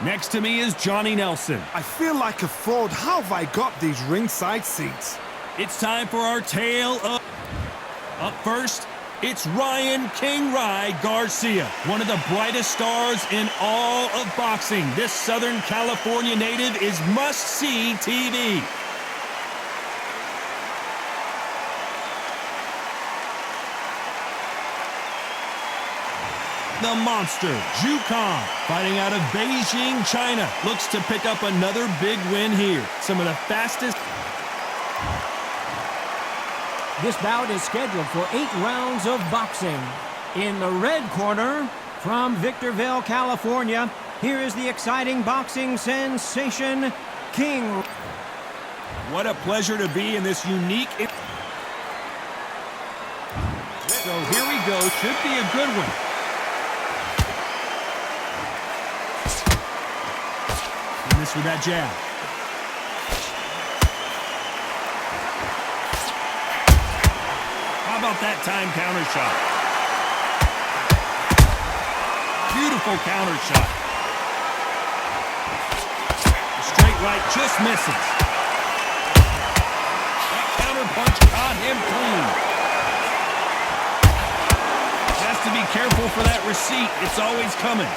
Next to me is Johnny Nelson. I feel like a fraud. How have I got these ringside seats? It's time for our tale of... Up first, it's Ryan King Rye Garcia, one of the brightest stars in all of boxing. This Southern California native is must-see TV. The monster, Zhu Kang, fighting out of Beijing, China, looks to pick up another big win here. Some of the fastest... This bout is scheduled for 8 rounds of boxing. In the red corner, from Victorville, California, here is the exciting boxing sensation, King. What a pleasure to be in this unique... So here we go, should be a good one. And this with that jab. How about that time counter shot? Beautiful counter shot. The straight right just misses. That counter punch caught him clean. Has to be careful for that receipt. It's always coming.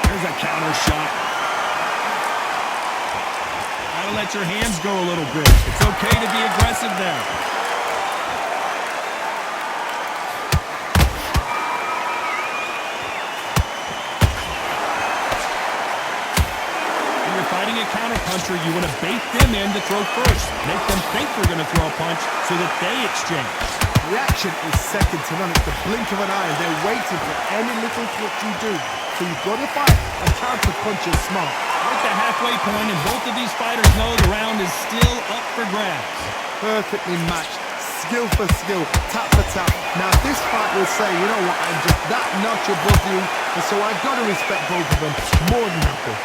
There's a counter shot. Gotta let your hands go a little bit. It's okay to be aggressive there. When you're fighting a counter-puncher, you want to bait them in to throw first. Make them think they're going to throw a punch so that they exchange. Reaction is second to none. It's the blink of an eye, and they're waiting for any little twitch you do. So you've got to fight a counter punch is smart. We're at the halfway point, and both of these fighters know the round is still up for grabs. Perfectly matched, skill for skill, tap for tap. Now this fight will say, you know what, I'm just that notch above you, and so I've got to respect both of them more than happy.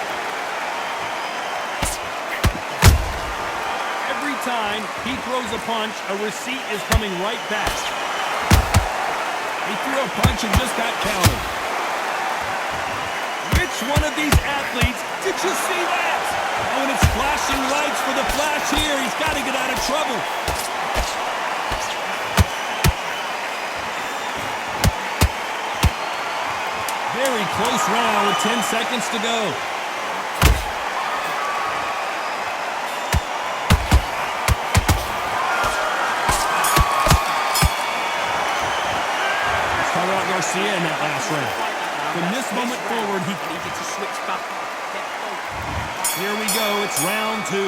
Every time he throws a punch, a receipt is coming right back. He threw a punch and just got countered. Which one of these athletes, did you see that? Oh, and it's flashing lights for the flash here. He's got to get out of trouble. Very close round with 10 seconds to go. Let's talk about Garcia in that last round. From this moment forward, he needed to switch back. Here we go, it's round 2.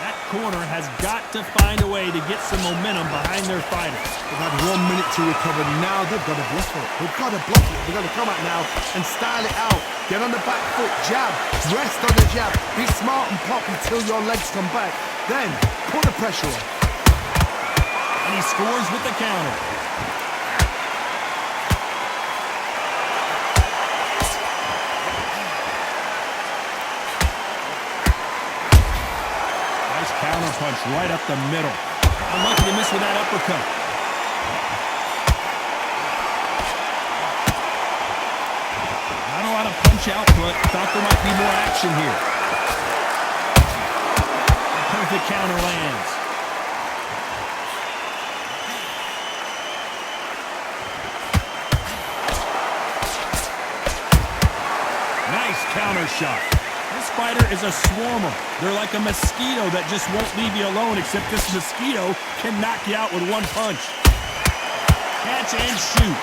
That corner has got to find a way to get some momentum behind their fighters. They've had 1 minute to recover. Now they've got to bluff it. They've got to block it. They've got to come out now and style it out. Get on the back foot, jab, rest on the jab. Be smart and pop until your legs come back. Then, put the pressure on. And he scores with the counter. Counter punch right up the middle. Unlucky to miss with that uppercut. Not a lot of punch output. Thought there might be more action here. A perfect counter lands. Nice counter shot. This fighter is a swarmer. They're like a mosquito that just won't leave you alone, except this mosquito can knock you out with one punch. Catch and shoot.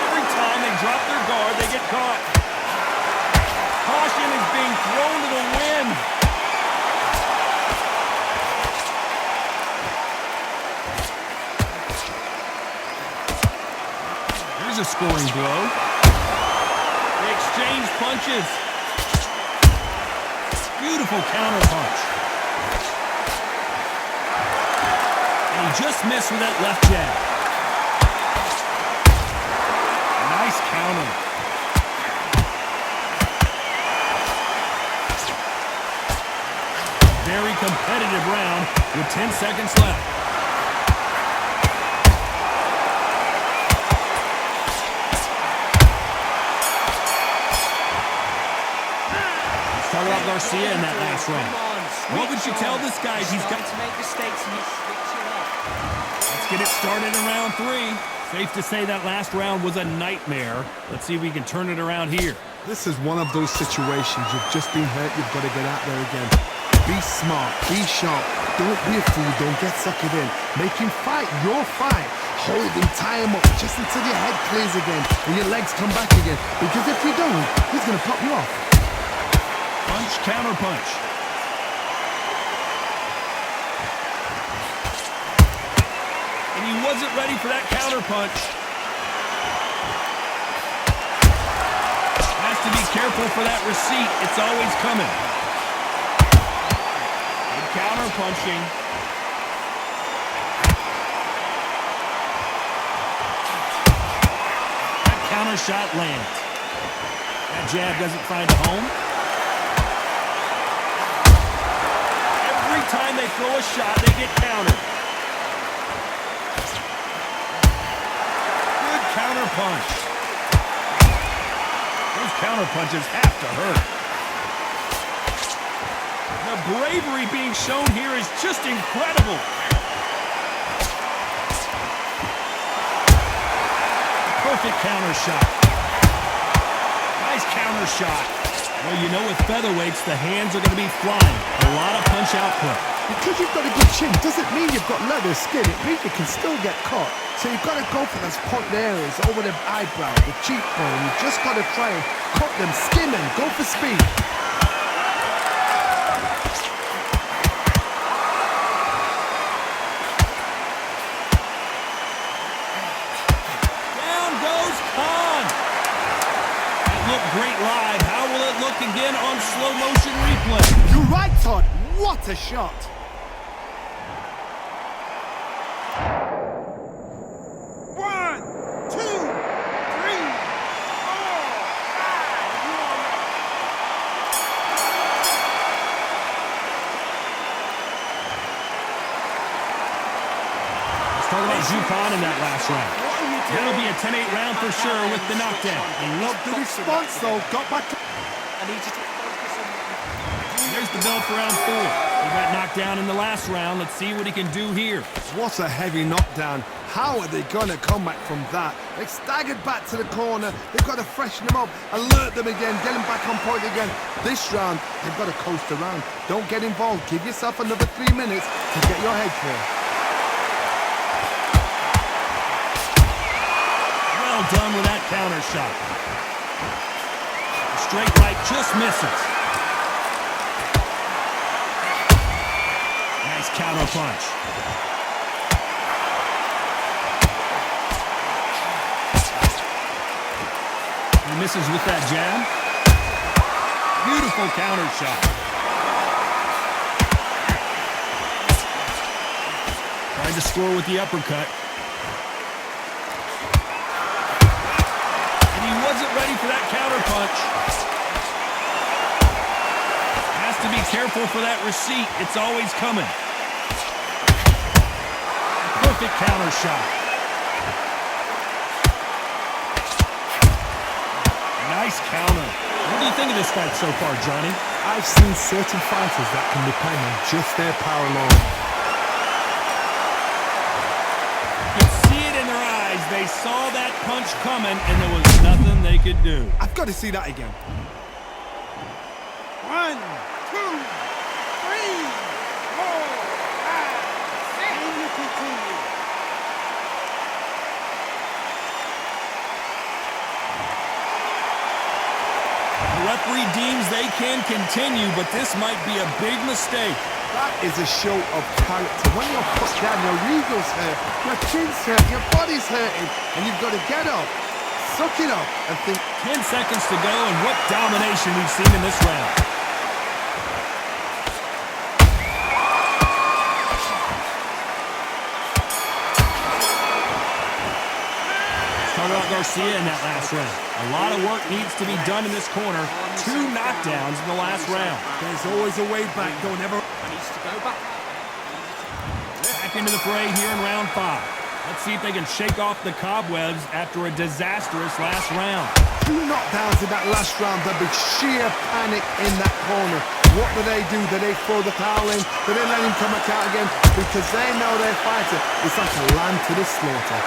Every time they drop their guard, they get caught. Caution is being thrown to the wind. There's a scoring blow. Exchange punches. Beautiful counter punch. And he just missed with that left jab. Nice counter. Very competitive round with 10 seconds left. talk about Garcia in that last round. What would you tell this guy? He's got to make mistakes and he's switching up. Let's get it started in round 3. Safe to say that last round was a nightmare. Let's see if we can turn it around here. This is one of those situations. You've just been hurt. You've got to get out there again. Be smart. Be sharp. Don't be a fool. Don't get suckered in. Make him fight your fight. Hold him, tie him up just until your head clears again and your legs come back again. Because if you don't, he's going to pop you off. Punch, counter punch. And he wasn't ready for that counter punch. Has to be careful for that receipt. It's always coming. Good counter punching. That counter shot lands. That jab doesn't find a home. Every time they throw a shot, they get countered. Good counter punch. Those counter punches have to hurt. The bravery being shown here is just incredible. Perfect counter shot. Nice counter shot. Well, you know with featherweights, the hands are going to be flying. A lot of punch output. Because you've got a good chin doesn't mean you've got leather skin. It means you can still get caught. So you've got to go for those point areas over the eyebrow, the cheekbone. You've just got to try and cut them, skin them, go for speed. Down goes Khan. That looked great live. How will it look again on slow motion replay? You're right, Todd. What a shot. Talk about Zupon in that last round. That'll be a 10-8 round for sure with the knockdown. Love the response, though. Got back. I need you to focus on There's the bell for round 4. He got knocked down in the last round. Let's see what he can do here. What a heavy knockdown. How are they going to come back from that? They staggered back to the corner. They've got to freshen them up, alert them again, get them back on point again. This round, they've got to coast around. Don't get involved. Give yourself another 3 minutes to get your head clear. Well done with that counter shot. The straight right just misses. Nice counter punch. He misses with that jab. Beautiful counter shot. Trying to score with the uppercut. And he wasn't ready for that counter punch. Has to be careful for that receipt. It's always coming. Perfect counter shot. Nice counter. What do you think of this fight so far, Johnny? I've seen certain fighters that can depend on just their power alone. You could see it in their eyes. They saw that punch coming, and there was nothing they could do. I've got to see that again. 1, 2, 3, 4, 5, 6. And you continue. The referee deems they can continue, but this might be a big mistake. That is a show of character. When you're put down, your ego's hurt, your chin's hurt, your body's hurting, and you've got to get up, suck it up, and think. 10 seconds to go, and what domination we've seen in this round. Talk about Garcia in that last round. A lot of work needs to be done in this corner. 2 knockdowns in the last round. There's always a way back. Don't ever. I need to go back. Back into the fray here in round 5. Let's see if they can shake off the cobwebs after a disastrous last round. 2 knockdowns in that last round. There'll be sheer panic in that corner. What do? Do they throw the towel in? Do they let him come back out again? Because they know their fighter is like a lamb to the slaughter.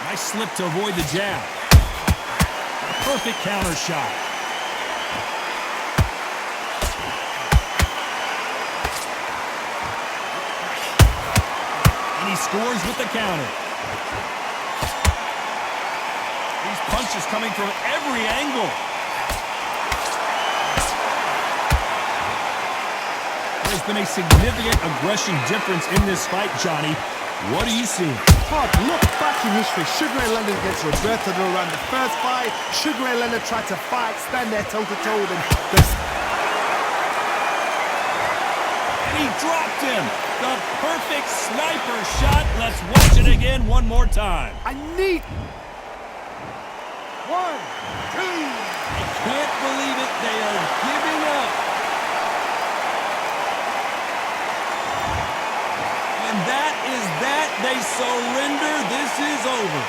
Nice slip to avoid the jab. A perfect counter shot. And he scores with the counter. These punches coming from every angle. There's been a significant aggression difference in this fight, Johnny. What do you see? Hard look back in history. Sugar Ray Leonard against Roberto Duran. The first fight, Sugar Ray Leonard tried to fight, stand there toe-to-toe with him. And he dropped him. The perfect sniper shot. Let's watch it again one more time. I need... 1, 2... I can't believe it. They are giving up. And that is that. They surrender. This is over.